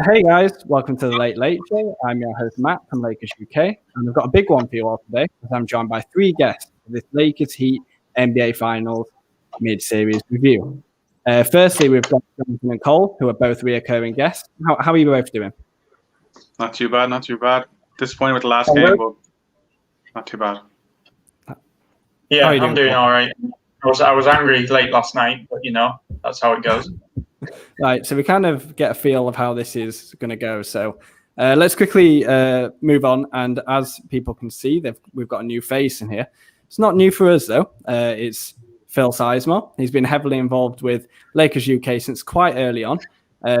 Hey guys, welcome to the Late Late Show. I'm your host Matt from Lakers UK, and I've got a big one for you all today because I'm joined by three guests for this Lakers Heat NBA Finals mid-series review. Firstly, we've got Jonathan and Cole, who are both reoccurring guests. How are you both doing? Not too bad. Disappointed with the last game, but not too bad. Yeah, I'm doing all right. I was angry late last night, but that's how it goes. Right, so we kind of get a feel of how this is going to go. So let's quickly move on. And as people can see, we've got a new face in here. It's not new for us, though. It's Phil Sizemore. He's been heavily involved with Lakers UK since quite early on.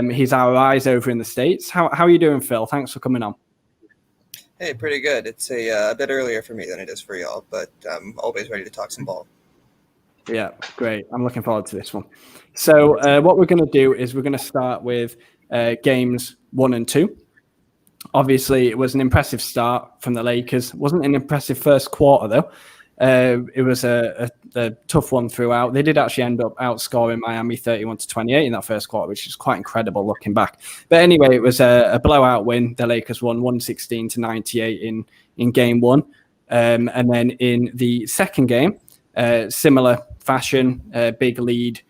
He's our eyes over in the States. How are you doing, Phil? Thanks for coming on. Hey, pretty good. It's a bit earlier for me than it is for y'all, but I'm always ready to talk some ball. Yeah, great. I'm looking forward to this one. So what we're going to do is we're going to start with games 1 and 2. Obviously, it was an impressive start from the Lakers. It wasn't an impressive first quarter, though. It was a tough one throughout. They did actually end up outscoring Miami 31-28 in that first quarter, which is quite incredible looking back. But anyway, it was a blowout win. The Lakers won 116-98 in game 1. And then in the second game, similar fashion, big lead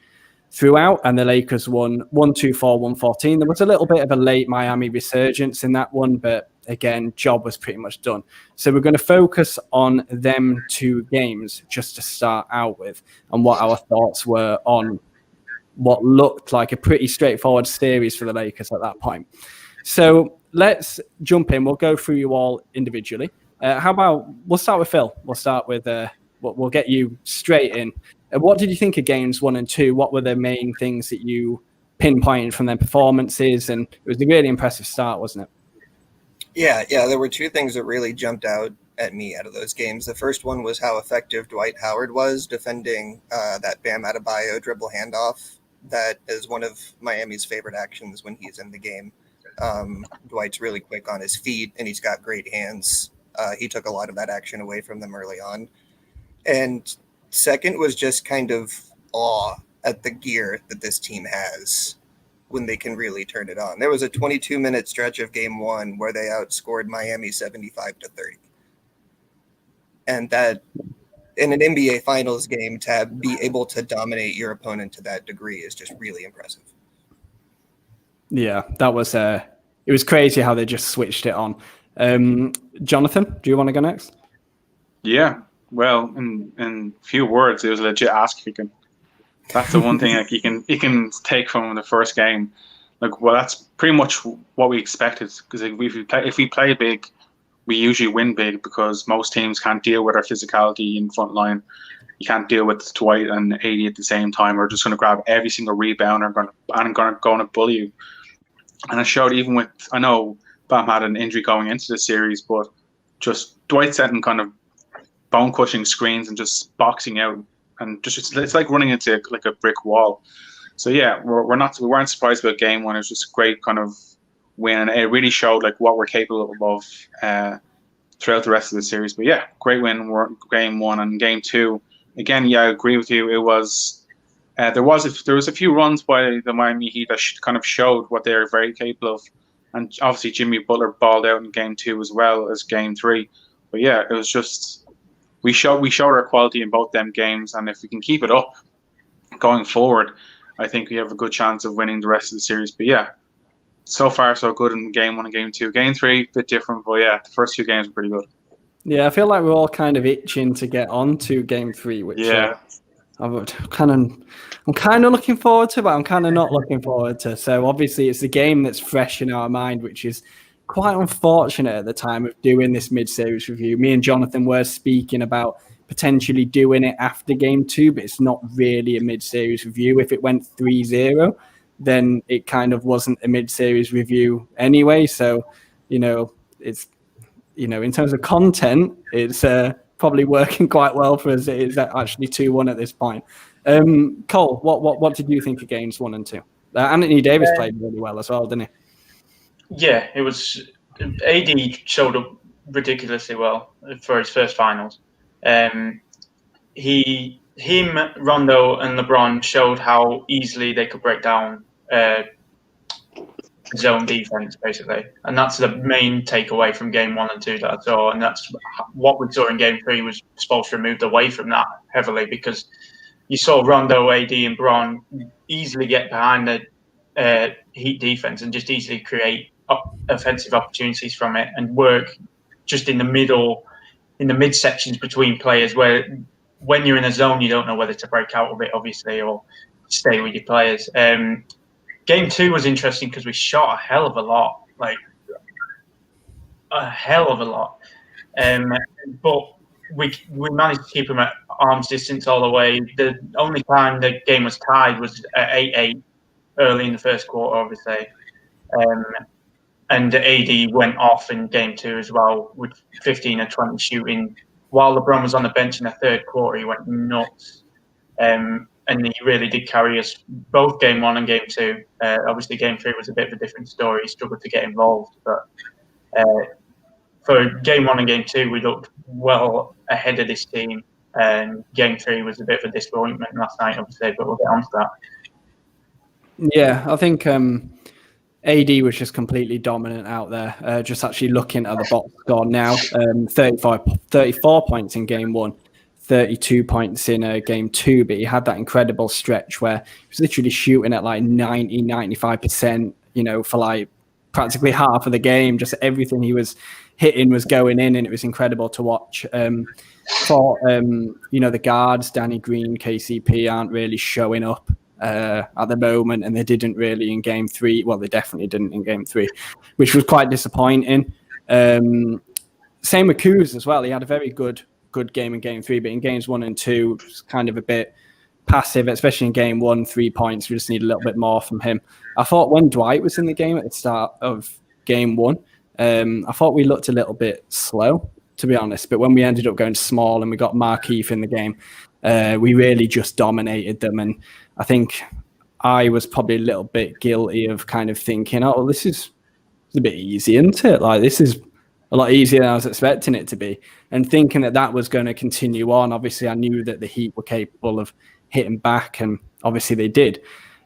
throughout, and the Lakers won 124-114. There was a little bit of a late Miami resurgence in that one, but again, job was pretty much done. So we're going to focus on them two games just to start out with, and what our thoughts were on what looked like a pretty straightforward series for the Lakers at that point. So let's jump in. We'll go through you all individually. How about we'll start with Phil. We'll start with we'll get you straight in. What did you think of games 1 and 2? What were the main things that you pinpointed from their performances? And it was a really impressive start, wasn't it? Yeah. There were two things that really jumped out at me out of those games. The first one was how effective Dwight Howard was defending that Bam Adebayo dribble handoff. That is one of Miami's favorite actions when he's in the game. Dwight's really quick on his feet, and he's got great hands. He took a lot of that action away from them early on. And second was just kind of awe at the gear that this team has when they can really turn it on. There was a 22-minute stretch of game 1 where they outscored Miami 75-30. And that in an NBA Finals game, to be able to dominate your opponent to that degree is just really impressive. Yeah, that was it was crazy how they just switched it on. Jonathan, do you want to go next? Yeah. Well, in few words, it was a legit ass kicking. That's the one thing you can take from the first game. That's pretty much what we expected. Because if we play big, we usually win big because most teams can't deal with our physicality in front line. You can't deal with Dwight and AD at the same time. We're just going to grab every single rebound and going to bully you. And it showed even with, I know Bam had an injury going into the series, but just Dwight setting kind of bone crushing screens and just boxing out, and just it's like running into like a brick wall. So yeah, we weren't surprised about game 1. It was just a great kind of win, and it really showed like what we're capable of throughout the rest of the series. But yeah, great win. Game 1 and game 2. Again, yeah, I agree with you. It was there was a few runs by the Miami Heat that kind of showed what they're very capable of, and obviously Jimmy Butler balled out in game 2 as well as game 3. But yeah, it was just. We showed our quality in both them games, and if we can keep it up going forward, I think we have a good chance of winning the rest of the series. But yeah, so far so good in game 1 and game 2. Game 3, a bit different, but yeah, the first 2 games were pretty good. Yeah, I feel like we're all kind of itching to get on to game 3, which I'm kind of looking forward to, but I'm kind of not looking forward to. So obviously it's the game that's fresh in our mind, which is quite unfortunate at the time of doing this mid-series review. Me and Jonathan were speaking about potentially doing it after game 2, but it's not really a mid-series review. If it went 3-0, then it kind of wasn't a mid-series review anyway. So, it's, in terms of content, it's probably working quite well for us. It's actually 2-1 at this point. Cole, what did you think of games 1 and 2? Anthony Davis played really well as well, didn't he? Yeah, it was. AD showed up ridiculously well for his first finals. Him, Rondo, and LeBron showed how easily they could break down zone defense, basically. And that's the main takeaway from game 1 and 2 that I saw. And that's what we saw in game 3 was Spoelstra moved away from that heavily, because you saw Rondo, AD, and Bron easily get behind the Heat defense and just easily create offensive opportunities from it and work just in the mid sections between players, where when you're in a zone, you don't know whether to break out of it, obviously, or stay with your players. Game 2 was interesting because we shot a hell of a lot, like a hell of a lot. But we managed to keep them at arm's distance all the way. The only time the game was tied was at 8-8 early in the first quarter, obviously. And AD went off in game 2 as well with 15 or 20 shooting. While LeBron was on the bench in the third quarter, he went nuts. And he really did carry us both game 1 and game 2. Obviously, game 3 was a bit of a different story. He struggled to get involved. But for game 1 and game 2, we looked well ahead of this team. And game 3 was a bit of a disappointment last night, obviously, but we'll get on to that. Yeah, I think AD was just completely dominant out there. Just actually looking at the box score now, 34 points in game 1. 32 points in game 2, but he had that incredible stretch where he was literally shooting at like 95%, for like practically half of the game. Just everything he was hitting was going in, and it was incredible to watch. For the guards, Danny Green, KCP aren't really showing up at the moment, and they didn't really in game 3. Well, they definitely didn't in game 3, which was quite disappointing. Same with Kuz as well. He had a very good game in game 3, but in games 1 and 2, it was kind of a bit passive, especially in game 1, 3 points. We just need a little bit more from him. I thought when Dwight was in the game at the start of game 1, I thought we looked a little bit slow, to be honest. But when we ended up going small and we got Markieff in the game, we really just dominated them. And I think I was probably a little bit guilty of kind of thinking, oh, this is a bit easy, isn't it? Like, this is a lot easier than I was expecting it to be. And thinking that was going to continue on. Obviously, I knew that the Heat were capable of hitting back, and obviously they did.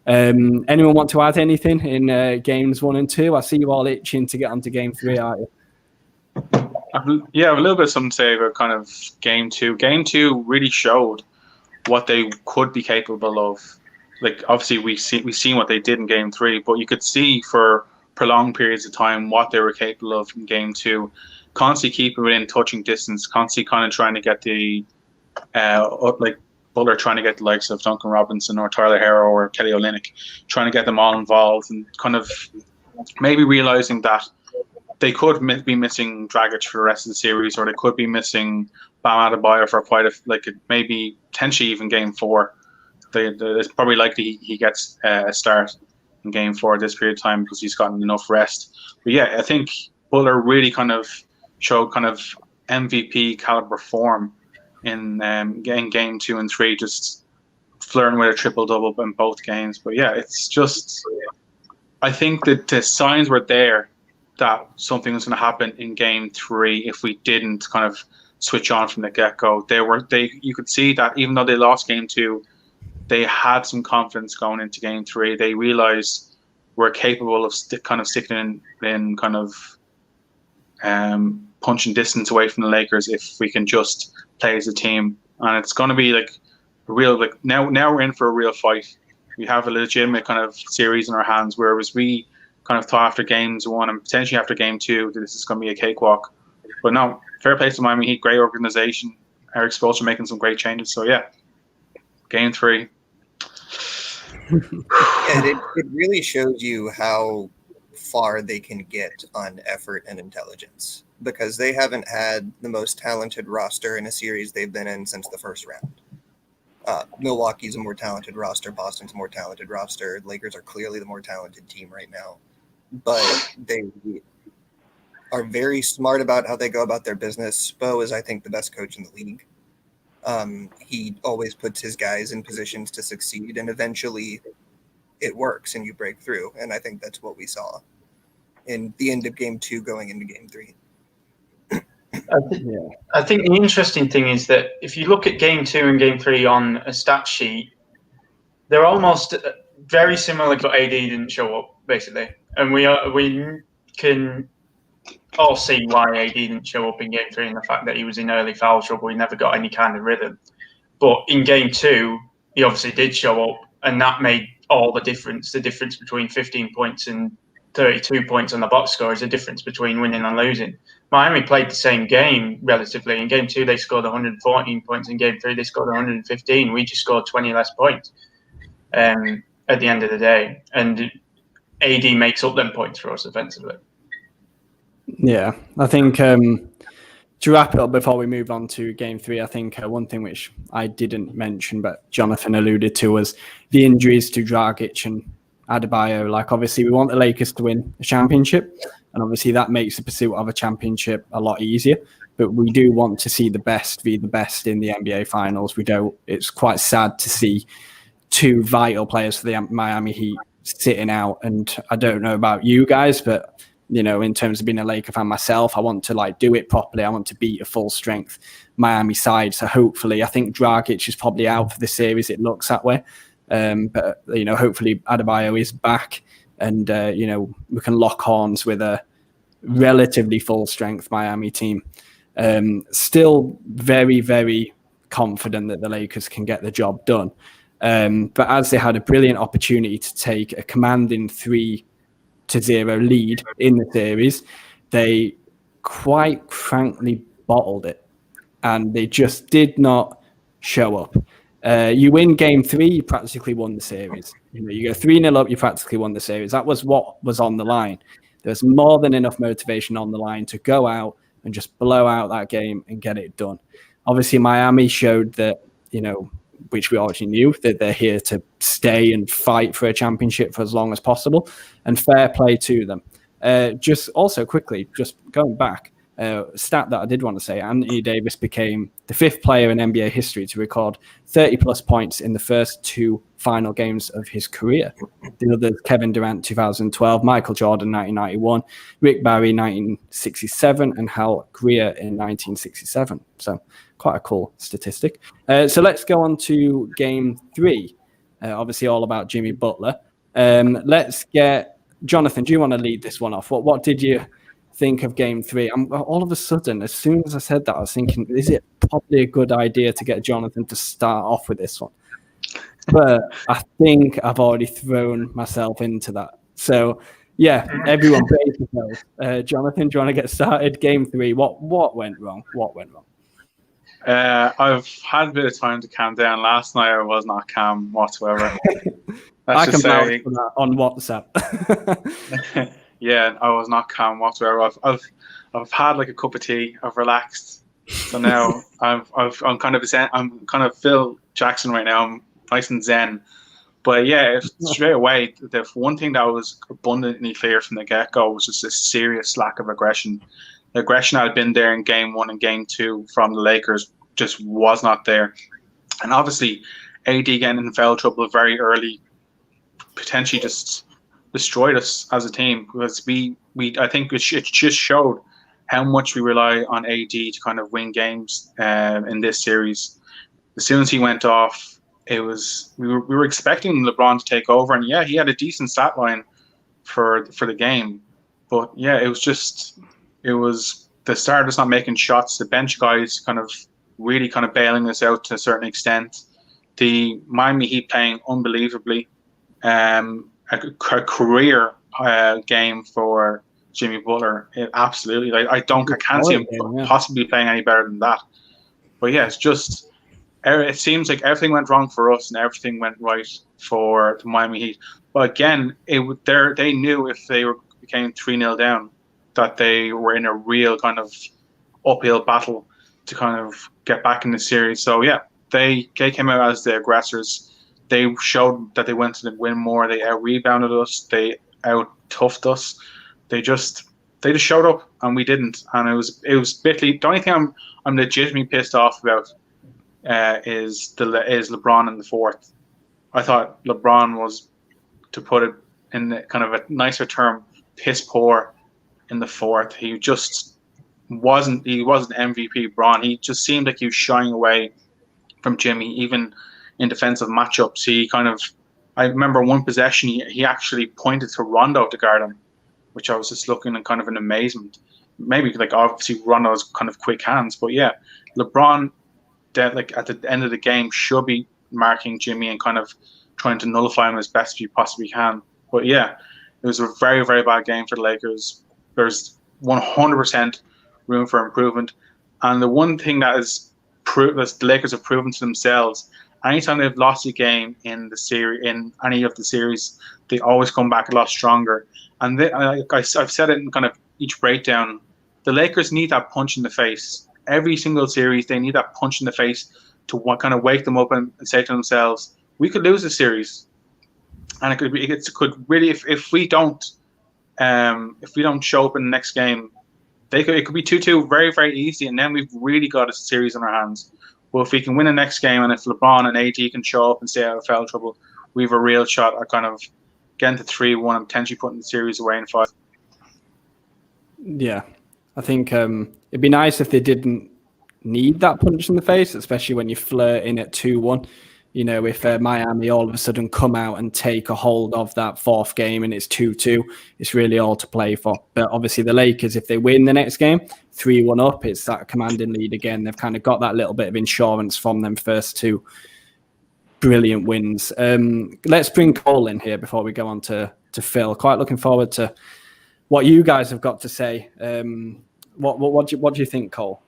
Anyone want to add anything in games 1 and 2? I see you all itching to get onto game 3, aren't you? Yeah, I have a little bit of something to say about kind of game 2. Game 2 really showed what they could be capable of. Like, obviously, we've seen what they did in game 3, but you could see for prolonged periods of time what they were capable of in game 2. Constantly keeping within touching distance, constantly kind of trying to get the Butler trying to get the likes of Duncan Robinson or Tyler Hero or Kelly Olynyk, trying to get them all involved, and kind of maybe realizing that they could be missing Dragic for the rest of the series, or they could be missing Bam Adebayo for maybe potentially even game 4. It's probably likely he gets a start in game 4 at this period of time because he's gotten enough rest. But yeah, I think Butler really kind of showed kind of MVP caliber form in game 2 and 3, just flirting with a triple-double in both games. But yeah, it's just, I think that the signs were there that something was going to happen in game 3 if we didn't kind of switch on from the get-go. You could see that even though they lost game 2, they had some confidence going into game 3. They realized we're capable of kind of sticking in kind of punching distance away from the Lakers if we can just play as a team. And it's going to be like a real, like now we're in for a real fight. We have a legitimate kind of series in our hands, whereas we kind of thought after games 1 and potentially after game 2 that this is going to be a cakewalk. But no, fair play to Miami Heat, great organization. Eric Spoelstra making some great changes. So yeah, game 3. And it really shows you how far they can get on effort and intelligence, because they haven't had the most talented roster in a series they've been in since the first round. Milwaukee's a more talented roster. Boston's a more talented roster. Lakers are clearly the more talented team right now. But they are very smart about how they go about their business. Spo is, I think, the best coach in the league. He always puts his guys in positions to succeed, and eventually it works and you break through. And I think that's what we saw in the end of game 2 going into game 3. I think the interesting thing is that if you look at game 2 and game 3 on a stat sheet, they're almost very similar, but AD didn't show up, basically. and we can all see why AD didn't show up in Game 3 and the fact that he was in early foul trouble. He never got any kind of rhythm. But in Game 2, he obviously did show up, and that made all the difference. The difference between 15 points and 32 points on the box score is the difference between winning and losing. Miami played the same game relatively. In Game 2, they scored 114 points. In Game 3, they scored 115. We just scored 20 less points at the end of the day. And AD makes up them points for us offensively. Yeah, I think to wrap it up before we move on to Game 3, I think one thing which I didn't mention, but Jonathan alluded to, was the injuries to Dragic and Adebayo. Like, obviously, we want the Lakers to win a championship, and obviously that makes the pursuit of a championship a lot easier. But we do want to see the best be the best in the NBA Finals. We don't. It's quite sad to see two vital players for the Miami Heat sitting out. And I don't know about you guys, but you know, in terms of being a Laker fan myself, I want to do it properly. I want to beat a full strength Miami side. So hopefully, I think Dragic is probably out for the series. It looks that way. But hopefully Adebayo is back, and we can lock horns with a relatively full strength Miami team. Still very, very confident that the Lakers can get the job done. But as they had a brilliant opportunity to take a commanding 3-0 lead in the series, they quite frankly bottled it, and they just did not show up. You win Game 3, you practically won the series. You go 3-0 up, you practically won the series. That was what was on the line. There's more than enough motivation on the line to go out and just blow out that game and get it done. Obviously, Miami showed that, which we already knew, that they're here to stay and fight for a championship for as long as possible, and fair play to them. Just also quickly, just going back, stat that I did want to say, Anthony Davis became the 5th player in NBA history to record 30-plus points in the first 2 final games of his career. The others, Kevin Durant, 2012, Michael Jordan, 1991, Rick Barry, 1967, and Hal Greer in 1967. So quite a cool statistic. So let's go on to Game 3. Obviously all about Jimmy Butler. Let's get... Jonathan, do you want to lead this one off? What did you think of Game 3? All of a sudden, as soon as I said that, I was thinking, is it probably a good idea to get Jonathan to start off with this one? But I think I've already thrown myself into that. So, yeah, everyone brace yourselves. Jonathan, do you want to get started? Game 3, what went wrong? What went wrong? I've had a bit of time to calm down. Last night I was not calm whatsoever. I can vouch for that on WhatsApp. Yeah, I was not calm whatsoever. I've had like a cup of tea. I've relaxed. So now I'm kind of zen. I'm kind of Phil Jackson right now. I'm nice and zen. But yeah, straight away, the one thing that was abundantly clear from the get-go was just a serious lack of aggression. The aggression that had been there in Game 1 and Game 2 from the Lakers just was not there. And obviously, AD getting in foul trouble very early potentially just destroyed us as a team, because I think it just showed how much we rely on AD to kind of win games in this series. As soon as he went off, we were expecting LeBron to take over, and yeah, he had a decent stat line for the game, but yeah, it was the starters not making shots, the bench guys really bailing us out to a certain extent. The Miami Heat playing unbelievably. A career game for Jimmy Butler. Absolutely. I can't see him possibly playing any better than that. But yeah, it seems like everything went wrong for us and everything went right for the Miami Heat. But again, they knew if they became 3-0 down that they were in a real kind of uphill battle to kind of get back in the series. So yeah, they came out as the aggressors. They showed that they went to win more. They out-rebounded us. They out-toughed us. They just showed up, and we didn't. And it was bitterly. The only thing I'm legitimately pissed off about is LeBron in the fourth. I thought LeBron was, to put it in kind of a nicer term, piss poor in the fourth. He just wasn't. He wasn't MVP Bron. He just seemed like he was shying away from Jimmy, even in defensive matchups. I remember one possession, he actually pointed to Rondo to guard him, which I was just looking in kind of in amazement. Maybe like obviously Rondo's kind of quick hands, but yeah, LeBron, like at the end of the game, should be marking Jimmy and kind of trying to nullify him as best you possibly can. But yeah, it was a very, very bad game for the Lakers. There's 100% room for improvement, and the one thing that the Lakers have proven to themselves, anytime they've lost a game in the series, in any of the series, they always come back a lot stronger. And I've said it in kind of each breakdown, the Lakers need that punch in the face. Every single series, they need that punch in the face to kind of wake them up and say to themselves, we could lose the series. And it could really, if we don't show up in the next game, it could be 2-2 very, very easy, and then we've really got a series in our hands. But if we can win the next game, and if LeBron and AD can show up and stay out of foul trouble, we have a real shot at kind of getting to 3-1 and potentially putting the series away in 5. Yeah, I think it'd be nice if they didn't need that punch in the face, especially when you flirt in at 2-1. You know, if Miami all of a sudden come out and take a hold of that fourth game and it's 2-2, it's really all to play for. But obviously the Lakers, if they win the next game, 3-1 up, it's that commanding lead again. They've kind of got that little bit of insurance from them first two brilliant wins. Let's bring Cole in here before we go on to Phil. Quite looking forward to what you guys have got to say. What do you think, Cole?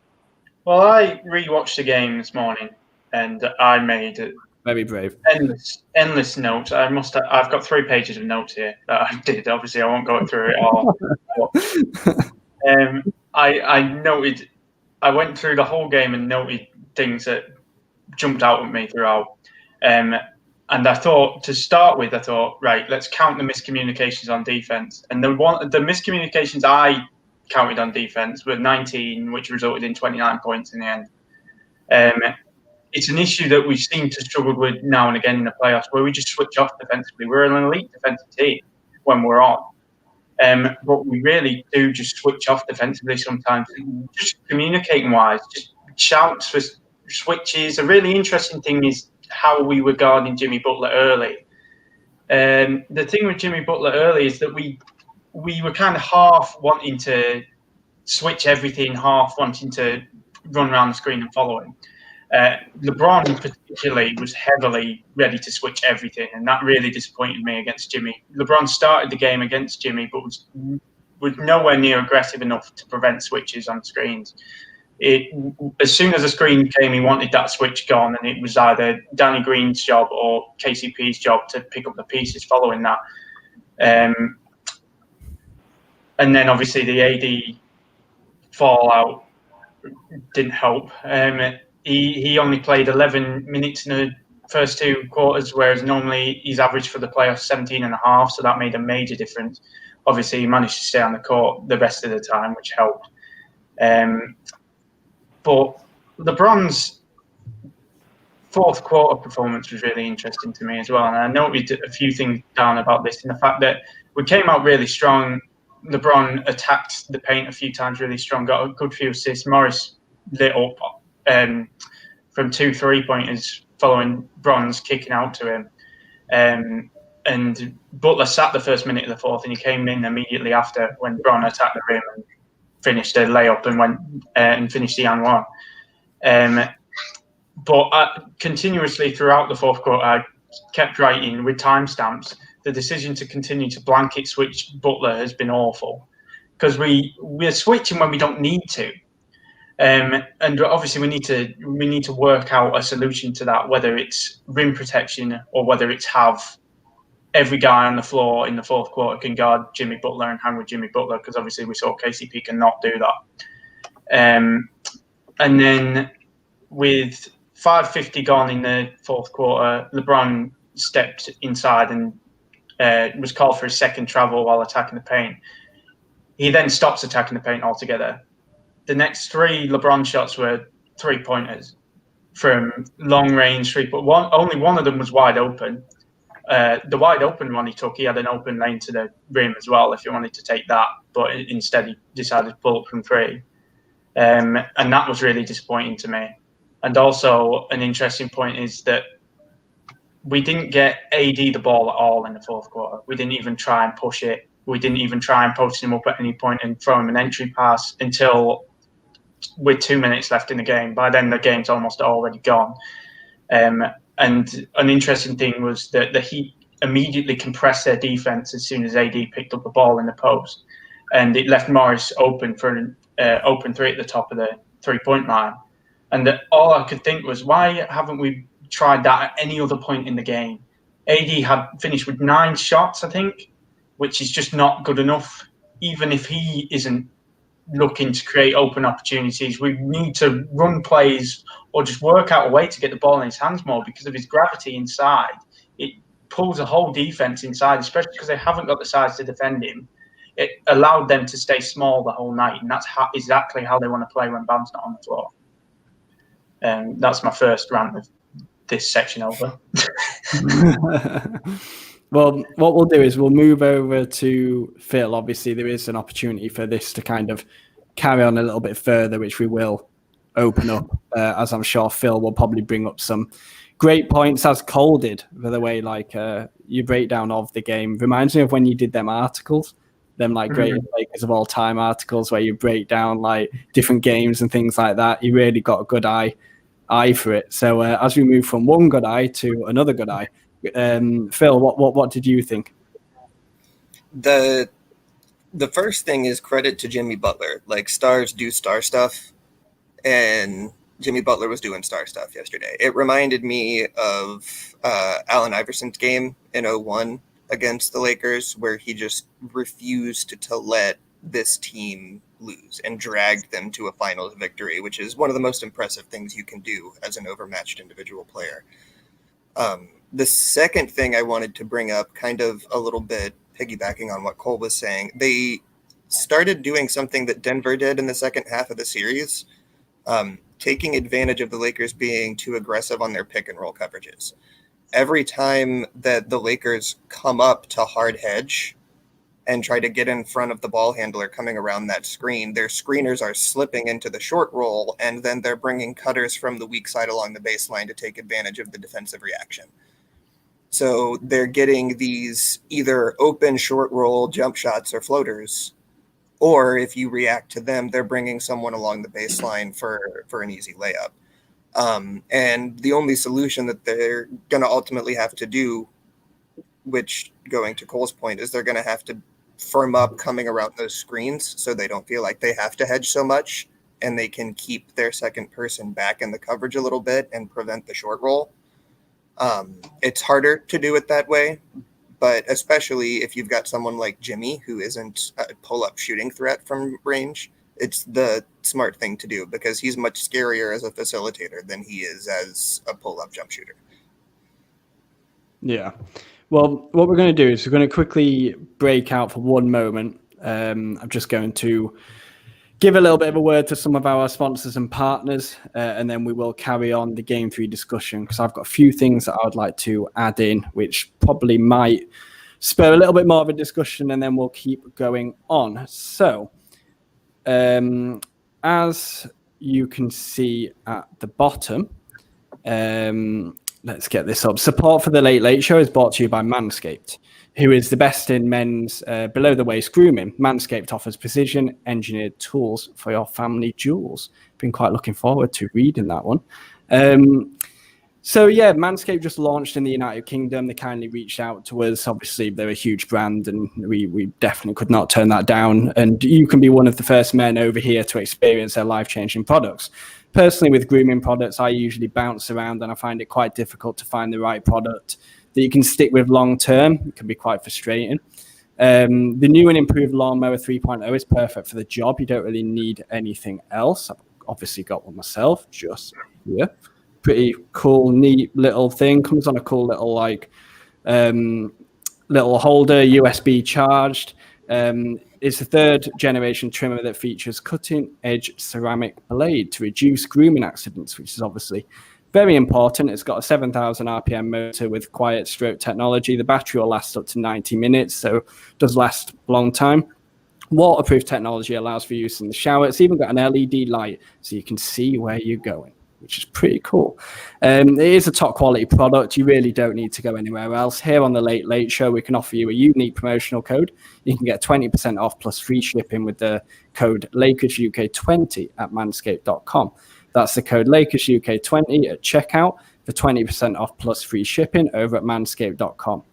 Well, I rewatched the game this morning and I made very brave. Endless notes. I've got 3 pages of notes here that I did. Obviously, I won't go through it all. I went through the whole game and noted things that jumped out at me throughout. And I thought, to start with, right, let's count the miscommunications on defense. And the miscommunications I counted on defense were 19, which resulted in 29 points in the end. It's an issue that we seem to struggle with now and again in the playoffs, where we just switch off defensively. We're an elite defensive team when we're on, but we really do just switch off defensively sometimes. Just communicating-wise, just shouts for switches. A really interesting thing is how we were guarding Jimmy Butler early. The thing with Jimmy Butler early is that we were kind of half wanting to switch everything, half wanting to run around the screen and follow him. LeBron particularly was heavily ready to switch everything, and that really disappointed me against Jimmy. LeBron started the game against Jimmy, but was nowhere near aggressive enough to prevent switches on screens. As soon as the screen came, he wanted that switch gone, and it was either Danny Green's job or KCP's job to pick up the pieces following that. And then obviously the AD fallout didn't help. He only played 11 minutes in the first 2 quarters, whereas normally he's averaged for the playoffs 17 and a half, so that made a major difference. Obviously, he managed to stay on the court the rest of the time, which helped. But LeBron's fourth quarter performance was really interesting to me as well, and I noted a few things down about this, and the fact that we came out really strong. LeBron attacked the paint a few times really strong, got a good few assists. Morris lit up from 2 3-pointers following Bron's kicking out to him. And Butler sat the first minute of the fourth, and he came in immediately after when Bron attacked the rim and finished a layup and went and finished the and one. But continuously throughout the fourth quarter, I kept writing with timestamps. The decision to continue to blanket switch Butler has been awful, because we're switching when we don't need to. And obviously we need to work out a solution to that, whether it's rim protection or whether it's have every guy on the floor in the fourth quarter can guard Jimmy Butler and hang with Jimmy Butler, because obviously we saw KCP cannot do that. And then with 5:50 gone in the fourth quarter, LeBron stepped inside and was called for his second travel while attacking the paint. He then stops attacking the paint altogether. The next 3 LeBron shots were 3-pointers from long range 3. But only one of them was wide open. The wide open one he took, he had an open lane to the rim as well if he wanted to take that, but instead he decided to pull up from 3. And that was really disappointing to me. And also an interesting point is that we didn't get AD the ball at all in the fourth quarter. We didn't even try and push it. We didn't even try and post him up at any point and throw him an entry pass until with 2 minutes left in the game. By then, the game's almost already gone. And an interesting thing was that the Heat immediately compressed their defense as soon as AD picked up the ball in the post. And it left Morris open for an open three at the top of the three-point line. And all I could think was, why haven't we tried that at any other point in the game? AD had finished with 9 shots, I think, which is just not good enough. Even if he isn't looking to create open opportunities, we need to run plays or just work out a way to get the ball in his hands more, because of his gravity inside. It pulls a whole defense inside, especially because they haven't got the size to defend him. It allowed them to stay small the whole night, and that's exactly how they want to play when Bam's not on the floor. That's my first rant of this section over. Well, what we'll do is we'll move over to Phil. Obviously, there is an opportunity for this to kind of carry on a little bit further, which we will open up, as I'm sure Phil will probably bring up some great points, as Cole did, by the way. Like, your breakdown of the game reminds me of when you did them articles, them like greatest Lakers of all time articles, where you break down like different games and things like that. You really got a good eye for it. So as we move from one good eye to another good eye, Phil, what did you think? The first thing is credit to Jimmy Butler. Like, stars do star stuff, and Jimmy Butler was doing star stuff yesterday. It reminded me of Allen Iverson's game in 2001 against the Lakers, where he just refused to let this team lose and dragged them to a finals victory, which is one of the most impressive things you can do as an overmatched individual player. The second thing I wanted to bring up, kind of a little bit piggybacking on what Cole was saying, they started doing something that Denver did in the second half of the series, taking advantage of the Lakers being too aggressive on their pick and roll coverages. Every time that the Lakers come up to hard hedge and try to get in front of the ball handler coming around that screen, their screeners are slipping into the short roll, and then they're bringing cutters from the weak side along the baseline to take advantage of the defensive reaction. So they're getting these either open short roll jump shots or floaters, or if you react to them, they're bringing someone along the baseline for an easy layup. And the only solution that they're going to ultimately have to do, which, going to Cole's point, is they're going to have to firm up coming around those screens so they don't feel like they have to hedge so much, and they can keep their second person back in the coverage a little bit and prevent the short roll. It's harder to do it that way, but especially if you've got someone like Jimmy, who isn't a pull-up shooting threat from range, it's the smart thing to do, because he's much scarier as a facilitator than he is as a pull-up jump shooter. Yeah. Well, what we're going to do is we're going to quickly break out for one moment. I'm just going to give a little bit of a word to some of our sponsors and partners, and then we will carry on the Game 3 discussion, because I've got a few things that I would like to add in, which probably might spur a little bit more of a discussion, and then we'll keep going on. So, as you can see at the bottom, let's get this up. Support for the Late Late Show is brought to you by Manscaped, who is the best in men's below-the-waist grooming. Manscaped offers precision-engineered tools for your family jewels. Been quite looking forward to reading that one. So, yeah, Manscaped just launched in the United Kingdom. They kindly reached out to us. Obviously, they're a huge brand, and we definitely could not turn that down. And you can be one of the first men over here to experience their life-changing products. Personally, with grooming products, I usually bounce around, and I find it quite difficult to find the right product that you can stick with long term. It can be quite frustrating. The new and improved Lawnmower 3.0 is perfect for the job. You don't really need anything else. I've obviously got one myself, just here. Pretty cool, neat little thing. Comes on a cool little little holder, USB charged. It's the third generation trimmer that features cutting-edge ceramic blade to reduce grooming accidents, which is obviously very important. It's got a 7,000 RPM motor with quiet stroke technology. The battery will last up to 90 minutes, so it does last a long time. Waterproof technology allows for use in the shower. It's even got an LED light, so you can see where you're going. which is pretty cool. It is a top quality product. You really don't need to go anywhere else. Here on the Late Late Show, we can offer you a unique promotional code. You can get 20% off plus free shipping with the code LakersUK20 at manscaped.com. That's the code LakersUK20 at checkout for 20% off plus free shipping over at manscaped.com.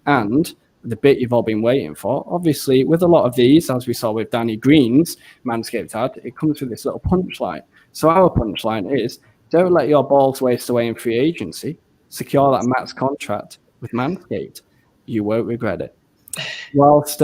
And the bit you've all been waiting for, obviously, with a lot of these, as we saw with Danny Green's Manscaped ad, it comes with this little punchline. So our punchline is, don't let your balls waste away in free agency. Secure that max contract with Manscaped. You won't regret it. Whilst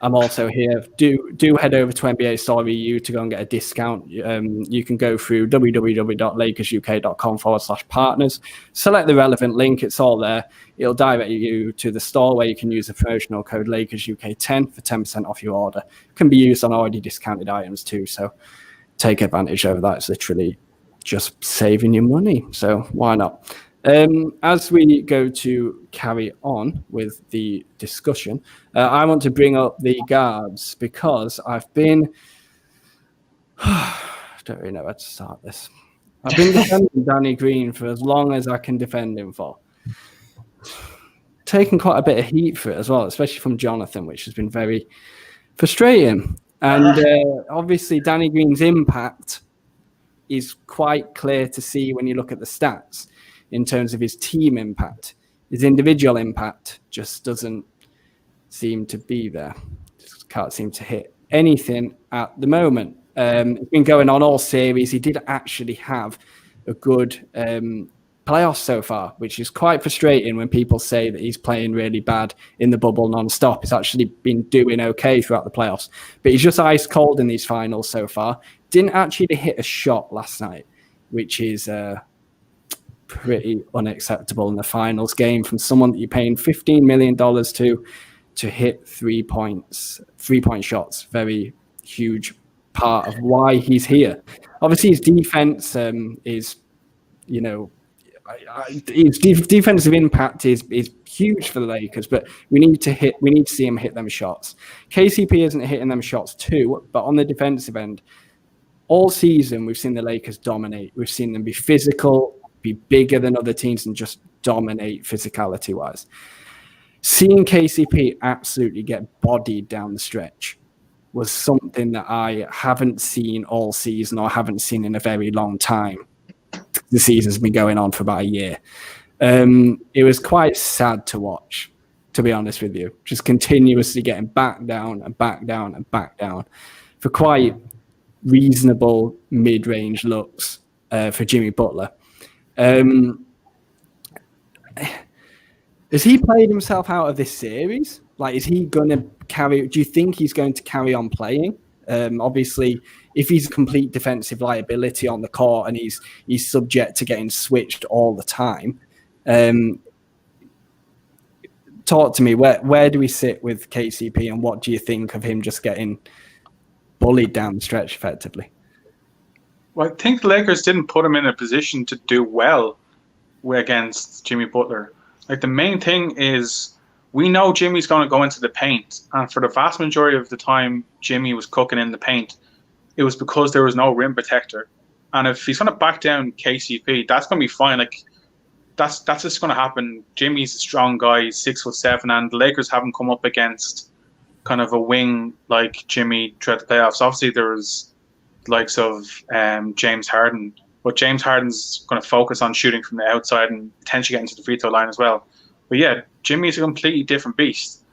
I'm also here, do head over to NBA Store EU to go and get a discount. You can go through www.lakersuk.com/partners. Select the relevant link. It's all there. It'll direct you to the store where you can use the promotional code LakersUK10 for 10% off your order. It can be used on already discounted items too, so take advantage of that. It's literally just saving you money, so why not? As we go to carry on with the discussion, I want to bring up the guards because I've been I don't really know how to start this. I've been defending Danny Green for as long as I can defend him for. Taken quite a bit of heat for it as well, especially from Jonathan, which has been very frustrating. And obviously Danny Green's impact is quite clear to see when you look at the stats in terms of his team impact. His individual impact just doesn't seem to be there. Just can't seem to hit anything at the moment. It's been going on all series. He did actually have a good playoffs so far, which is quite frustrating when people say that he's playing really bad in the bubble non-stop. He's actually been doing okay throughout the playoffs, but he's just ice cold in these finals so far. Didn't actually hit a shot last night, which is pretty unacceptable in the finals game from someone that you're paying $15 million to hit 3 point shots. Very huge part of why he's here. Obviously his defense is, you know, his defensive impact is huge for the Lakers, but we need to see him hit them shots. KCP isn't hitting them shots too, but on the defensive end, all season we've seen the Lakers dominate. We've seen them be physical, be bigger than other teams, and just dominate physicality wise. Seeing KCP absolutely get bodied down the stretch was something that I haven't seen all season, or haven't seen in a very long time. The season's been going on for about a year. It was quite sad to watch, to be honest with you. Just continuously getting back down and back down and back down for quite reasonable mid-range looks for Jimmy Butler. Has he played himself out of this series? Like, is he going to carry? Do you think he's going to carry on playing? Obviously, if he's a complete defensive liability on the court and he's subject to getting switched all the time, talk to me. Where do we sit with KCP, and what do you think of him just getting bullied down the stretch effectively? Well, I think the Lakers didn't put him in a position to do well against Jimmy Butler. Like, the main thing is, we know Jimmy's going to go into the paint, and for the vast majority of the time Jimmy was cooking in the paint, it was because there was no rim protector. And if he's going to back down KCP, that's going to be fine. Like, that's just going to happen. Jimmy's a strong guy, he's 6'7", and the Lakers haven't come up against kind of a wing like Jimmy throughout the playoffs. Obviously, there's the likes of James Harden, but James Harden's going to focus on shooting from the outside and potentially getting to the free throw line as well. But yeah, Jimmy's a completely different beast.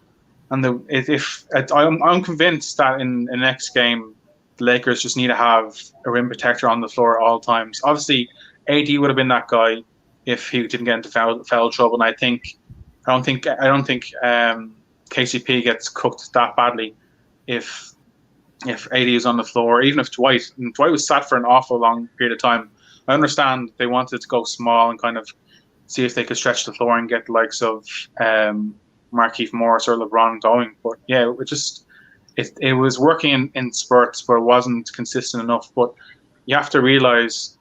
And I'm convinced that in the next game, the Lakers just need to have a rim protector on the floor at all times. Obviously, AD would have been that guy if he didn't get into foul trouble. And I don't think KCP gets cooked that badly if AD is on the floor, even if Dwight was sat for an awful long period of time. I understand they wanted to go small and kind of see if they could stretch the floor and get the likes of Markieff Morris or LeBron going. But yeah, it was working in spurts, but it wasn't consistent enough. But you have to realize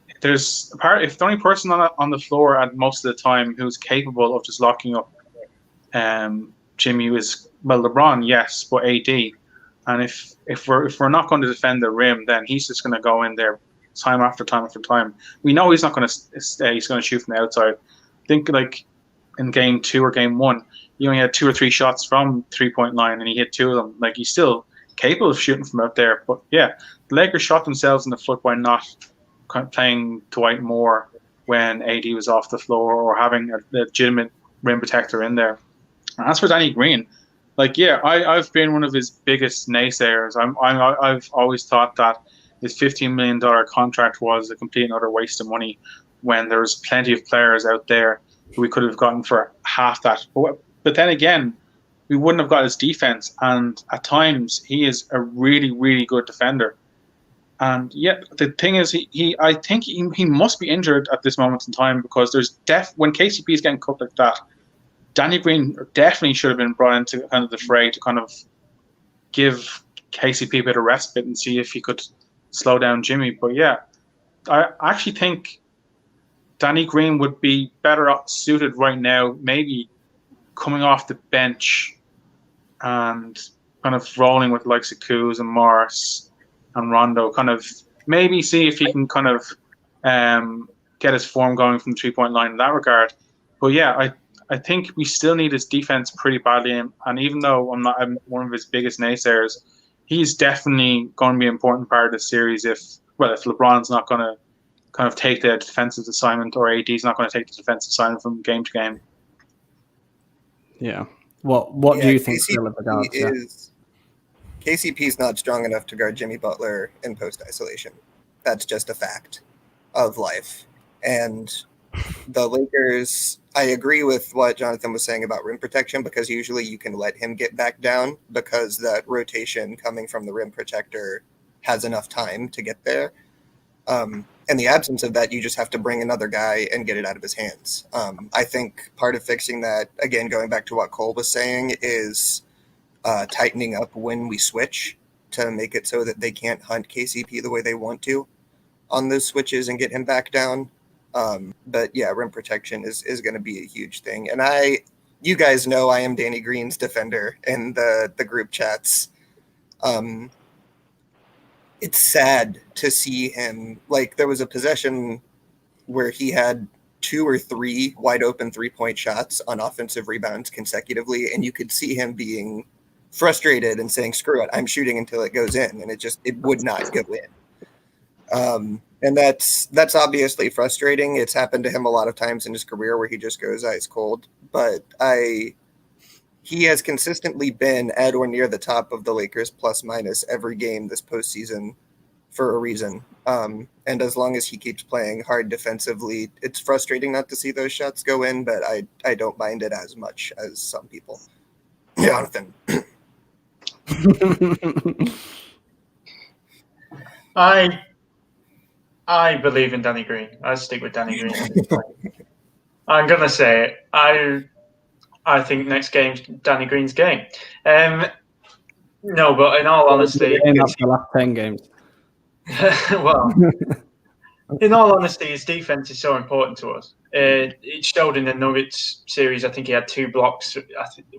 if the only person on the floor at most of the time who's capable of just locking up Jimmy was, well, LeBron, yes, but AD. And if we're not going to defend the rim, then he's just going to go in there time after time after time. We know he's not going to stay. He's going to shoot from the outside. Think like in game 2 or game 1, he only had 2 or 3 shots from 3-point line, and he hit 2 of them. Like, he's still capable of shooting from out there. But yeah, the Lakers shot themselves in the foot by not playing Dwight more when AD was off the floor, or having a legitimate rim protector in there. And as for Danny Green, like, yeah, I've been one of his biggest naysayers. I've always thought that his $15 million contract was a complete and utter waste of money, when there was plenty of players out there who we could have gotten for half that. But then again, we wouldn't have got his defense, and at times he is a really, really good defender. And yet the thing is, I think he must be injured at this moment in time, because there's when KCP is getting cooked like that, Danny Green definitely should have been brought into kind of the fray to kind of give KCP a bit of respite and see if he could slow down Jimmy. But yeah, I actually think Danny Green would be better suited right now, maybe coming off the bench and kind of rolling with likes of Kuz and Morris and Rondo, kind of maybe see if he can kind of get his form going from the 3-point line in that regard. But yeah, I think we still need his defense pretty badly, and even though I'm one of his biggest naysayers, he's definitely going to be an important part of the series if LeBron's not going to kind of take the defensive assignment, or AD's not going to take the defensive assignment from game to game. Yeah. What do you think, Phil, of KCP's not strong enough to guard Jimmy Butler in post isolation. That's just a fact of life. And the Lakers, I agree with what Jonathan was saying about rim protection, because usually you can let him get back down, because that rotation coming from the rim protector has enough time to get there. In the absence of that, you just have to bring another guy and get it out of his hands. I think part of fixing that, again, going back to what Cole was saying, is tightening up when we switch to make it so that they can't hunt KCP the way they want to on those switches and get him back down. But yeah, rim protection is going to be a huge thing. And you guys know I am Danny Green's defender in the group chats. It's sad to see him, like, there was a possession where he had 2 or 3 wide open 3-point shots on offensive rebounds consecutively, and you could see him being frustrated and saying, screw it, I'm shooting until it goes in, and it would not go in. And that's obviously frustrating. It's happened to him a lot of times in his career where he just goes ice cold, but he has consistently been at or near the top of the Lakers plus minus every game this postseason for a reason. And as long as he keeps playing hard defensively, it's frustrating not to see those shots go in, but I don't mind it as much as some people. Jonathan. I believe in Danny Green. I stick with Danny Green. I'm going to say it. I think next game's Danny Green's game. No, but in all honesty... That's the last 10 games. Well, in all honesty, his defense is so important to us. It showed in the Nuggets series. I think he had 2 blocks.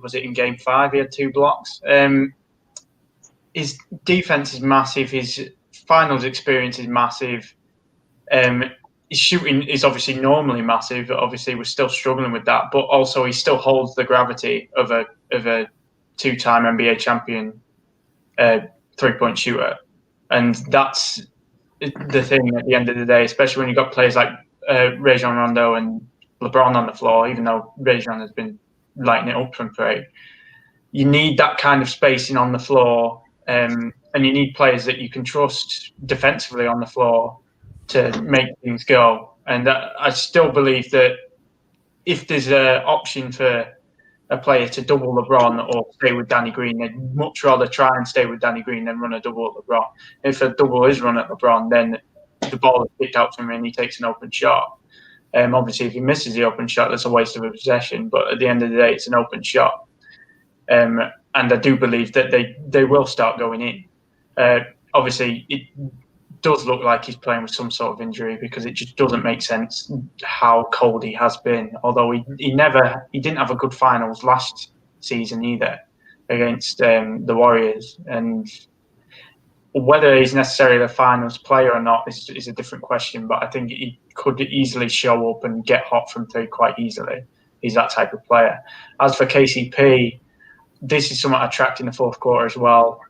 Was it in Game 5 he had 2 blocks? His defense is massive. His finals experience is massive. His shooting is obviously normally massive. Obviously, we're still struggling with that, but also he still holds the gravity of a 2-time NBA champion 3-point shooter, and that's the thing at the end of the day. Especially when you've got players like Rajon Rondo and LeBron on the floor, even though Rajon has been lighting it up from 3. You need that kind of spacing on the floor, and you need players that you can trust defensively on the floor to make things go. And I still believe that if there's an option for a player to double LeBron or stay with Danny Green, they'd much rather try and stay with Danny Green than run a double at LeBron. If a double is run at LeBron, then the ball is picked out from him and he takes an open shot. Obviously, if he misses the open shot, that's a waste of a possession. But at the end of the day, it's an open shot. And I do believe that they will start going in. Obviously, it does look like he's playing with some sort of injury, because it just doesn't make sense how cold he has been. Although he didn't have a good finals last season either against the Warriors, and Whether he's necessarily a finals player or not is a different question, but I think he could easily show up and get hot from three quite easily. He's that type of player. As for KCP, this is somewhat attracting the fourth quarter as well.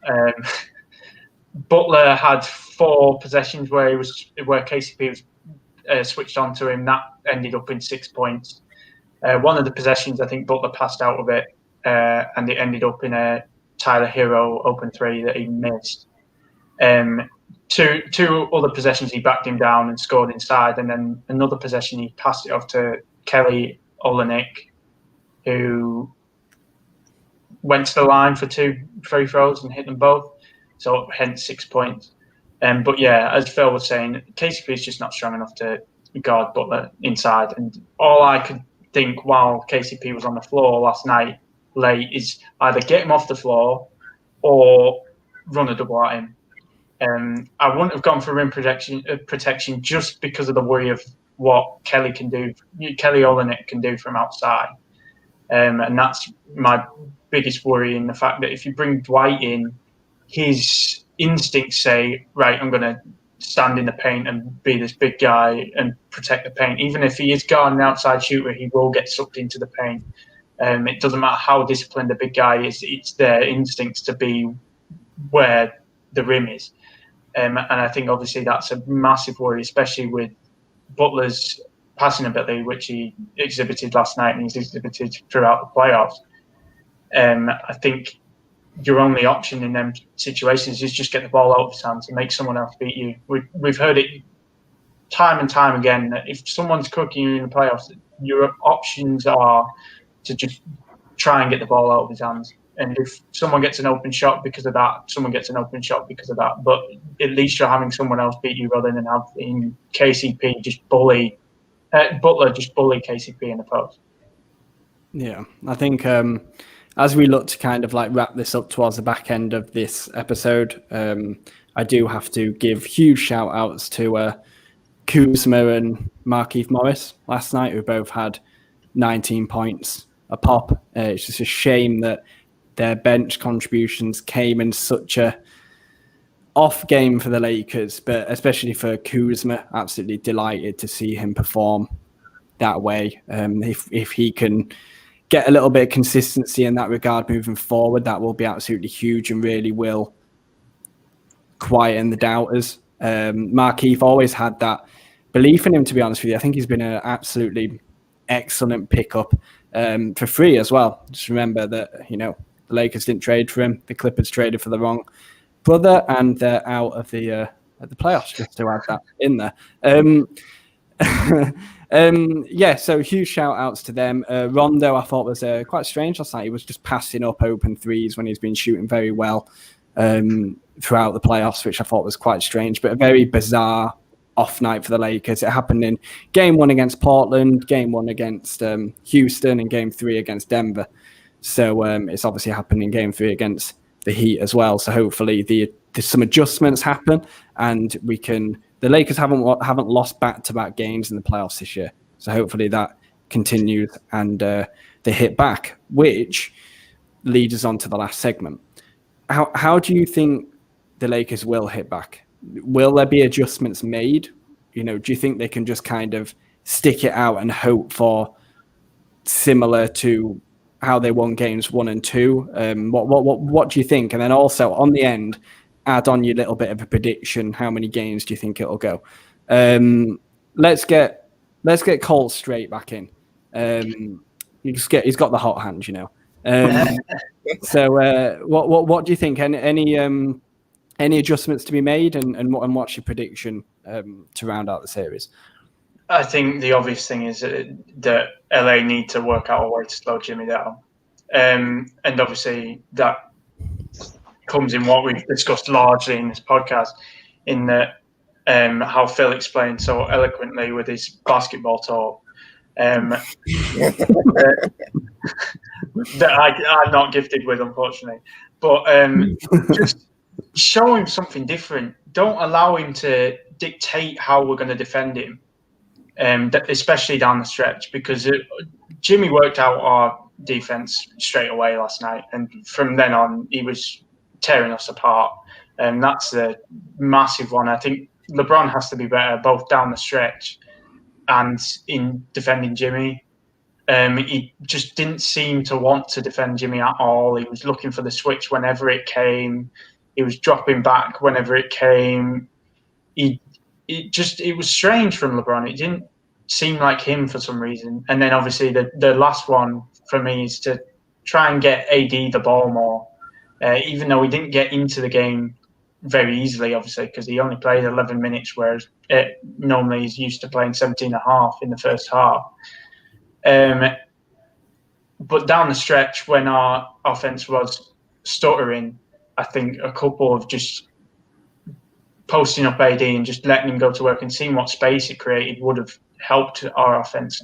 Butler had 4 possessions where KCP was switched on to him. That ended up in 6 points. One of the possessions, I think Butler passed out of it, and it ended up in a Tyler Hero open 3 that he missed. Two other possessions, he backed him down and scored inside, and then another possession, he passed it off to Kelly Olynyk, who went to the line for 2 free throws and hit them both, so hence 6 points. But yeah, as Phil was saying, KCP is just not strong enough to guard Butler inside, and all I could think while KCP was on the floor last night late is either get him off the floor or run a double at him. I wouldn't have gone for rim protection just because of the worry of what Kelly Olynyk can do from outside. And that's my biggest worry, in the fact that if you bring Dwight in, his instincts say, right, I'm going to stand in the paint and be this big guy and protect the paint. Even if he is guarding an outside shooter, he will get sucked into the paint. It doesn't matter how disciplined the big guy is, it's their instincts to be where the rim is. And I think obviously that's a massive worry, especially with Butler's passing ability, which he exhibited last night and he's exhibited throughout the playoffs. I think your only option in them situations is just get the ball out of his hands and make someone else beat you. We've heard it time and time again that if someone's cooking you in the playoffs, your options are to just try and get the ball out of his hands. And if someone gets an open shot because of that, someone gets an open shot because of that. But at least you're having someone else beat you rather than having KCP just bully Butler just bully KCP in the post. Yeah, I think as we look to kind of like wrap this up towards the back end of this episode, I do have to give huge shout outs to Kuzma and Markieff Morris last night, who both had 19 points a pop. It's just a shame that their bench contributions came in such a off game for the Lakers, but especially for Kuzma, absolutely delighted to see him perform that way. If he can get a little bit of consistency in that regard moving forward, that will be absolutely huge and really will quieten the doubters. Markieff always had that belief in him, to be honest with you. I think he's been an absolutely excellent pickup for free as well. Just remember that, the Lakers didn't trade for him. The Clippers traded for the wrong brother, and they're out of the playoffs, just to add that in there. So huge shout outs to them. Rondo, I thought, was quite strange last night. He was just passing up open threes when he's been shooting very well throughout the playoffs, which I thought was quite strange, but a very bizarre off night for the Lakers. It happened in game 1 against Portland, game 1 against Houston, and game 3 against Denver. So it's obviously happened in game 3 against the Heat as well. So hopefully there's some adjustments happen, and the Lakers haven't lost back-to-back games in the playoffs this year. So hopefully that continues and they hit back, which leads us on to the last segment. How do you think the Lakers will hit back? Will there be adjustments made? Do you think they can just kind of stick it out and hope for similar to how they won games 1 and 2? What do you think? And then also on the end, add on your little bit of a prediction. How many games do you think it'll go? Let's get Cole straight back in. He's got the hot hand, So what do you think? Any adjustments to be made, and what's your prediction to round out the series? I think the obvious thing is that LA need to work out a way to slow Jimmy down. And obviously that comes in what we've discussed largely in this podcast, in that how Phil explained so eloquently with his basketball talk that I'm not gifted with, unfortunately. But just show him something different. Don't allow him to dictate how we're going to defend him. Especially down the stretch, because Jimmy worked out our defense straight away last night, and from then on he was tearing us apart. And that's a massive one. I think LeBron has to be better both down the stretch and in defending Jimmy. He just didn't seem to want to defend Jimmy at all. He was looking for the switch whenever it came. He was dropping back whenever it came. It was strange from LeBron. It didn't seem like him for some reason. And then obviously the last one for me is to try and get AD the ball more, even though he didn't get into the game very easily, obviously, because he only played 11 minutes, whereas normally he's used to playing 17 and a half in the first half. But down the stretch, when our offense was stuttering, I think a couple of just posting up AD and just letting him go to work and seeing what space it created would have helped our offense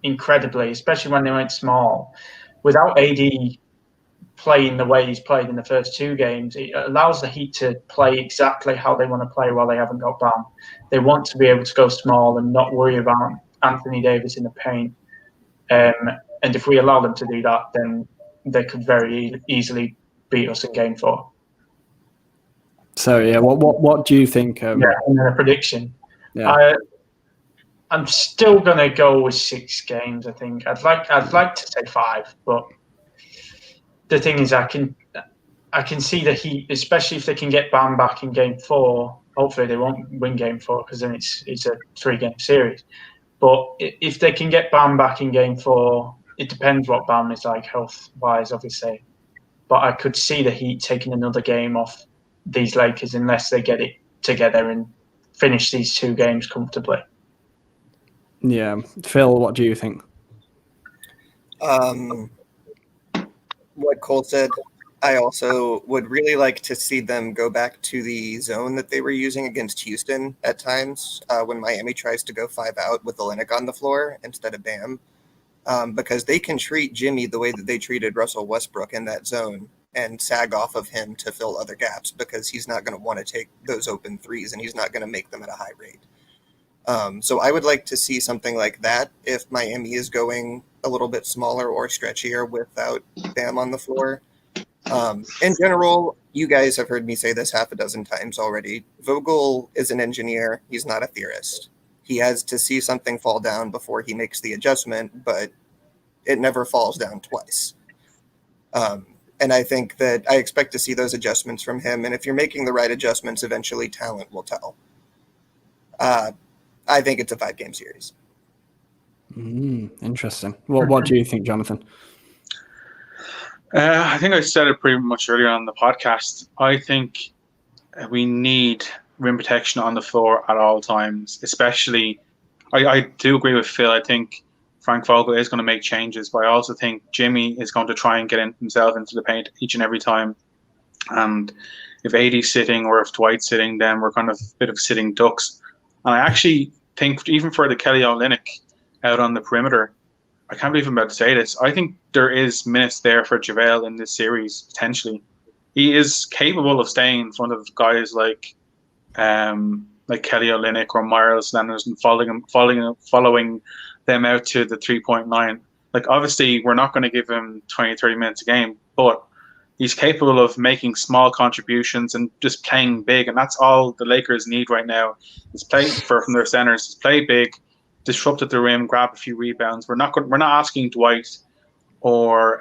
incredibly, especially when they went small. Without AD playing the way he's played in the first two games, it allows the Heat to play exactly how they want to play while they haven't got Bam. They want to be able to go small and not worry about Anthony Davis in the paint. And if we allow them to do that, then they could very easily beat us in Game 4. So yeah, what do you think? And then a prediction. Yeah. I'm still gonna go with 6 games. I think I'd like to say 5, but the thing is, I can see the Heat, especially if they can get Bam back in Game 4. Hopefully, they won't win Game 4 because then it's a 3-game series. But if they can get Bam back in Game 4, it depends what Bam is like health-wise, obviously. But I could see the Heat taking another game off these Lakers unless they get it together and finish these 2 games comfortably. Yeah. Phil, what do you think? What Cole said, I also would really like to see them go back to the zone that they were using against Houston at times when Miami tries to go 5 out with Olynyk on the floor instead of Bam, because they can treat Jimmy the way that they treated Russell Westbrook in that zone and sag off of him to fill other gaps because he's not going to want to take those open threes and he's not going to make them at a high rate. So I would like to see something like that if Miami is going a little bit smaller or stretchier without Bam on the floor. In general, you guys have heard me say this half a dozen times already. Vogel is an engineer. He's not a theorist. He has to see something fall down before he makes the adjustment, but it never falls down twice. And I think that I expect to see those adjustments from him. And if you're making the right adjustments, eventually talent will tell. I think it's a 5-game series. Interesting. What do you think, Jonathan? I think I said it pretty much earlier on the podcast. I think we need rim protection on the floor at all times, especially I do agree with Phil. I think Frank Vogel is going to make changes, but I also think Jimmy is going to try and get himself into the paint each and every time. And if AD's sitting or if Dwight's sitting, then we're kind of a bit of sitting ducks. And I actually think even for the Kelly Olynyk out on the perimeter, I can't believe I'm about to say this, I think there is minutes there for JaVale in this series, potentially. He is capable of staying in front of guys like Kelly Olynyk or Myles Leonard and following them out to the 3-point line. Like, obviously, we're not going to give him 20, 30 minutes a game, but he's capable of making small contributions and just playing big, and that's all the Lakers need right now. Is play from their centers, play big, disrupt at the rim, grab a few rebounds. We're not asking Dwight or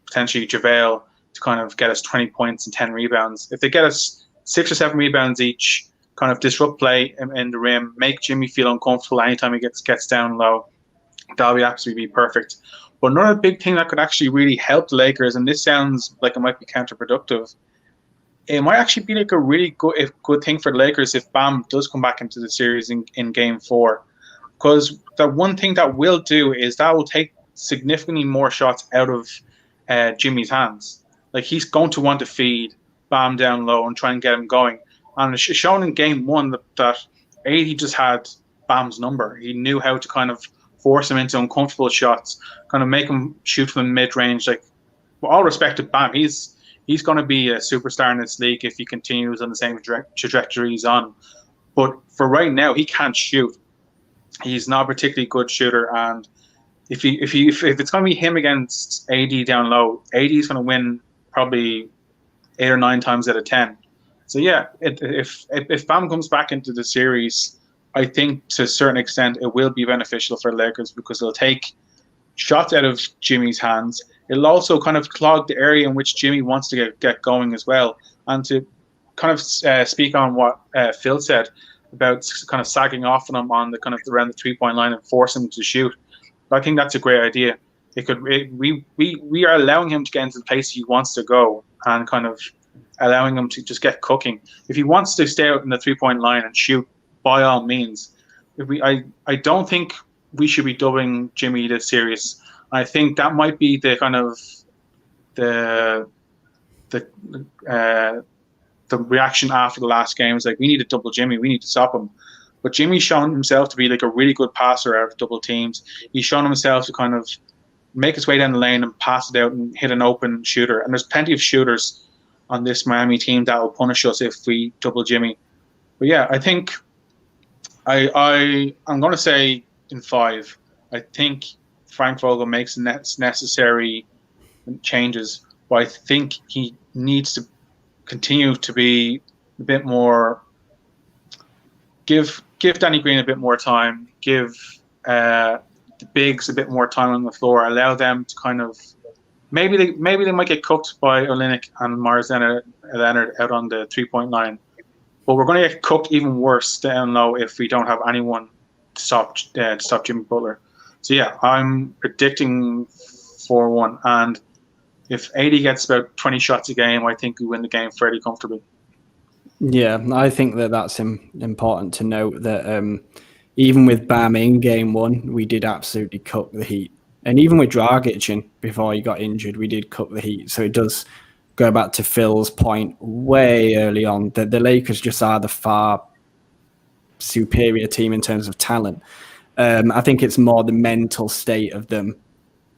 potentially JaVale to kind of get us 20 points and 10 rebounds. If they get us 6 or 7 rebounds each, kind of disrupt play in the rim, make Jimmy feel uncomfortable anytime he gets down low, that'll be absolutely perfect. But another big thing that could actually really help the Lakers, and this sounds like it might be counterproductive, it might actually be like a really good thing for the Lakers if Bam does come back into the series in Game 4. Because the one thing that will do is that will take significantly more shots out of Jimmy's hands. Like, he's going to want to feed Bam down low and try and get him going. And it's shown in Game 1 that AD just had Bam's number. He knew how to kind of force him into uncomfortable shots, kind of make him shoot from mid-range. Like, with all respect to Bam, he's going to be a superstar in this league if he continues on the same trajectory he's on. But for right now, he can't shoot. He's not a particularly good shooter, and if it's going to be him against AD down low, AD is going to win probably 8 or 9 times out of 10. So yeah, if Bam comes back into the series, I think to a certain extent it will be beneficial for the Lakers because it'll take shots out of Jimmy's hands. It'll also kind of clog the area in which Jimmy wants to get going as well. And to kind of speak on what Phil said about kind of sagging off on him on the kind of around the 3-point line and force him to shoot. I think that's a great idea. We are allowing him to get into the place he wants to go and kind of allowing him to just get cooking. If he wants to stay out in the 3-point line and shoot, by all means. I don't think we should be dubbing Jimmy this series. I think that might be the kind of the reaction after the last game is like, we need to double Jimmy, we need to stop him. But Jimmy's shown himself to be like a really good passer out of double teams. He's shown himself to kind of make his way down the lane and pass it out and hit an open shooter. And there's plenty of shooters on this Miami team that will punish us if we double Jimmy. But yeah, I think I'm going to say in 5. I think Frank Vogel makes the necessary changes, but I think he needs to continue to be a bit more. Give Danny Green a bit more time. Give the bigs a bit more time on the floor. Allow them to kind of maybe they might get cooked by Olynyk and Myers Leonard out on the 3-point line, but we're going to get cooked even worse down low if we don't have anyone to stop Jimmy Butler. So yeah, I'm predicting 4-1, and if AD gets about 20 shots a game, I think we win the game fairly comfortably. Yeah, I think that's important to note that even with Bam in game 1, we did absolutely cook the Heat. And even with Dragic before he got injured, we did cook the Heat. So it does go back to Phil's point way early on that the Lakers just are the far superior team in terms of talent. I think it's more the mental state of them,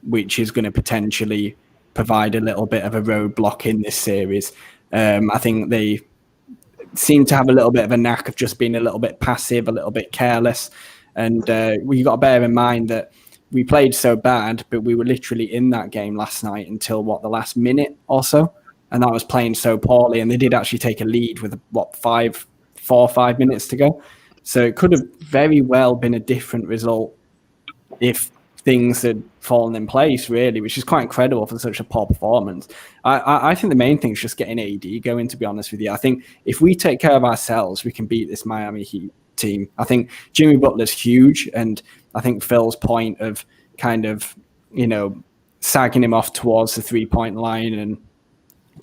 which is going to potentially provide a little bit of a roadblock in this series. I think they seem to have a little bit of a knack of just being a little bit passive, a little bit careless. And we got to bear in mind that we played so bad, but we were literally in that game last night until the last minute or so. And that was playing so poorly. And they did actually take a lead with 4 or 5 minutes to go. So it could have very well been a different result if things had fallen in place, really, which is quite incredible for such a poor performance. I think the main thing is just getting AD going, to be honest with you. I think if we take care of ourselves, we can beat this Miami Heat team. I think Jimmy Butler's huge, and I think Phil's point of kind of, sagging him off towards the 3-point line and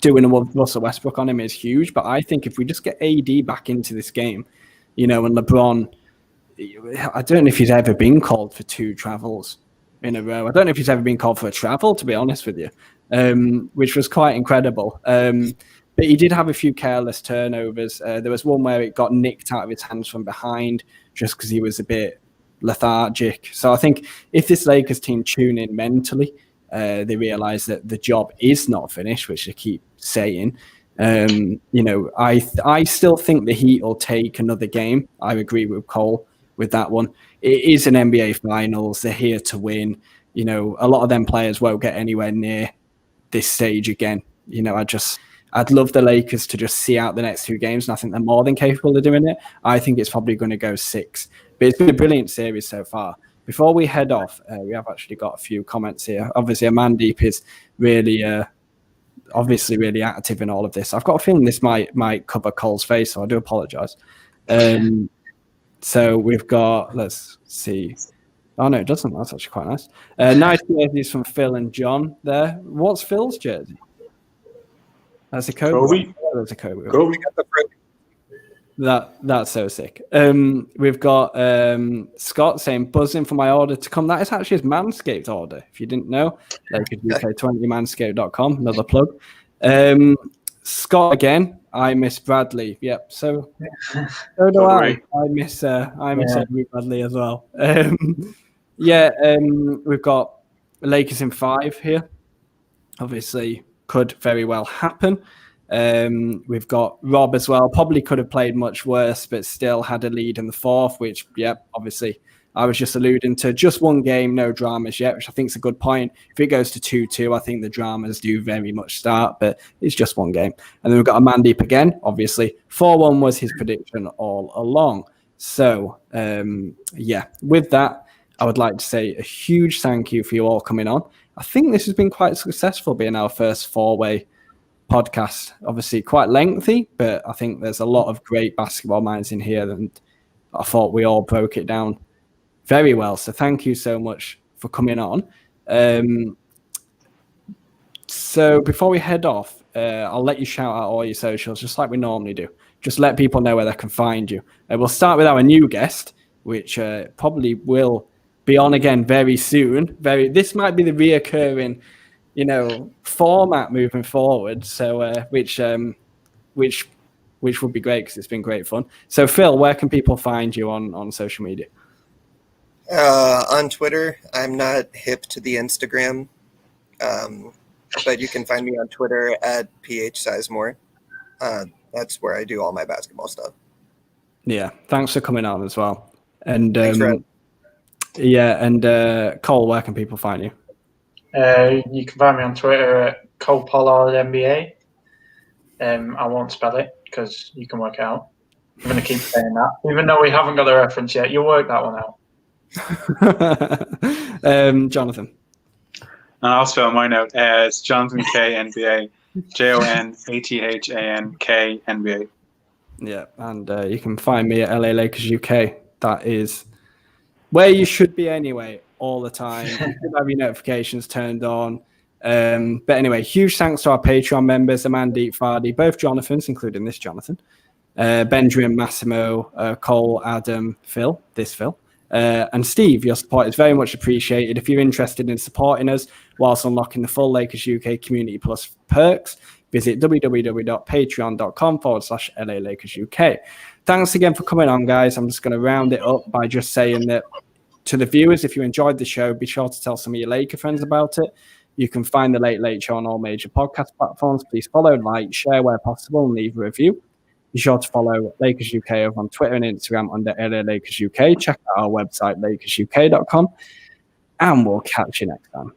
doing a Russell Westbrook on him is huge. But I think if we just get AD back into this game, and LeBron, I don't know if he's ever been called for 2 travels in a row. I don't know if he's ever been called for a travel, to be honest with you, which was quite incredible. But he did have a few careless turnovers. There was one where it got nicked out of his hands from behind just because he was a bit lethargic. So I think if this Lakers team tune in mentally, they realize that the job is not finished, which they keep saying. I still think the Heat will take another game. I agree with Cole with that one. It is an NBA Finals. They're here to win. A lot of them players won't get anywhere near this stage again. I'd love the Lakers to just see out the next 2 games, and I think they're more than capable of doing it. I think it's probably going to go 6. But it's been a brilliant series so far. Before we head off, we have actually got a few comments here. Obviously, Amandeep is really really active in all of this. I've got a feeling this might cover Cole's face, so I do apologize. So we've got, let's see. Oh, no, it doesn't. That's actually quite nice. Nice jerseys from Phil and John there. What's Phil's jersey? That's a Kobe. That's a Kobe. Kobe. That's so sick. We've got Scott saying, buzzing for my order to come. That is actually his Manscaped order. If you didn't know, UK20manscaped.com, another plug. Scott again, I miss Bradley. Yep, so do I. I miss Avery Bradley as well. We've got Lakers in 5 here. Obviously, could very well happen. We've got Rob as well. Probably could have played much worse, but still had a lead in the 4th, which, obviously I was just alluding to just one game, no dramas yet, which I think is a good point. If it goes to 2-2, I think the dramas do very much start, but it's just one game. And then we've got a Mandeep again, obviously. 4-1 was his prediction all along. So, with that, I would like to say a huge thank you for you all coming on. I think this has been quite successful, being our first four-way podcast. Obviously quite lengthy, but I think there's a lot of great basketball minds in here, and I thought we all broke it down very well. So thank you so much for coming on. So before we head off, I'll let you shout out all your socials, just like we normally do. Just let people know where they can find you. We'll start with our new guest, which probably will be on again very soon. This might be the reoccurring, format moving forward. So which would be great because it's been great fun. So Phil, where can people find you on social media? On Twitter, I'm not hip to the Instagram, but you can find me on Twitter at Phil Sizemore. That's where I do all my basketball stuff. Yeah, thanks for coming on as well. And thanks, Red. Cole, where can people find you? You can find me on Twitter at Pollard NBA. I won't spell it because you can work it out. I'm going to keep saying that, even though we haven't got the reference yet. You'll work that one out. Jonathan. And I'll spell mine out as Jonathan K NBA, JONATHANK NBA. Yeah, and you can find me at LA Lakers UK. That is where you should be anyway, all the time. You should have your notifications turned on. But anyway, huge thanks to our Patreon members, Amandeep, Vardy, both Jonathans, including this Jonathan, Benjamin, Massimo, Cole, Adam, Phil, and Steve. Your support is very much appreciated. If you're interested in supporting us whilst unlocking the full Lakers UK Community Plus perks, visit www.patreon.com/LA Lakers UK. Thanks again for coming on, guys. I'm just going to round it up by just saying that to the viewers, if you enjoyed the show, be sure to tell some of your Laker friends about it. You can find the Late Late Show on all major podcast platforms. Please follow, like, share where possible, and leave a review. Be sure to follow Lakers UK over on Twitter and Instagram under LA Lakers UK. Check out our website, lakersuk.com, and we'll catch you next time.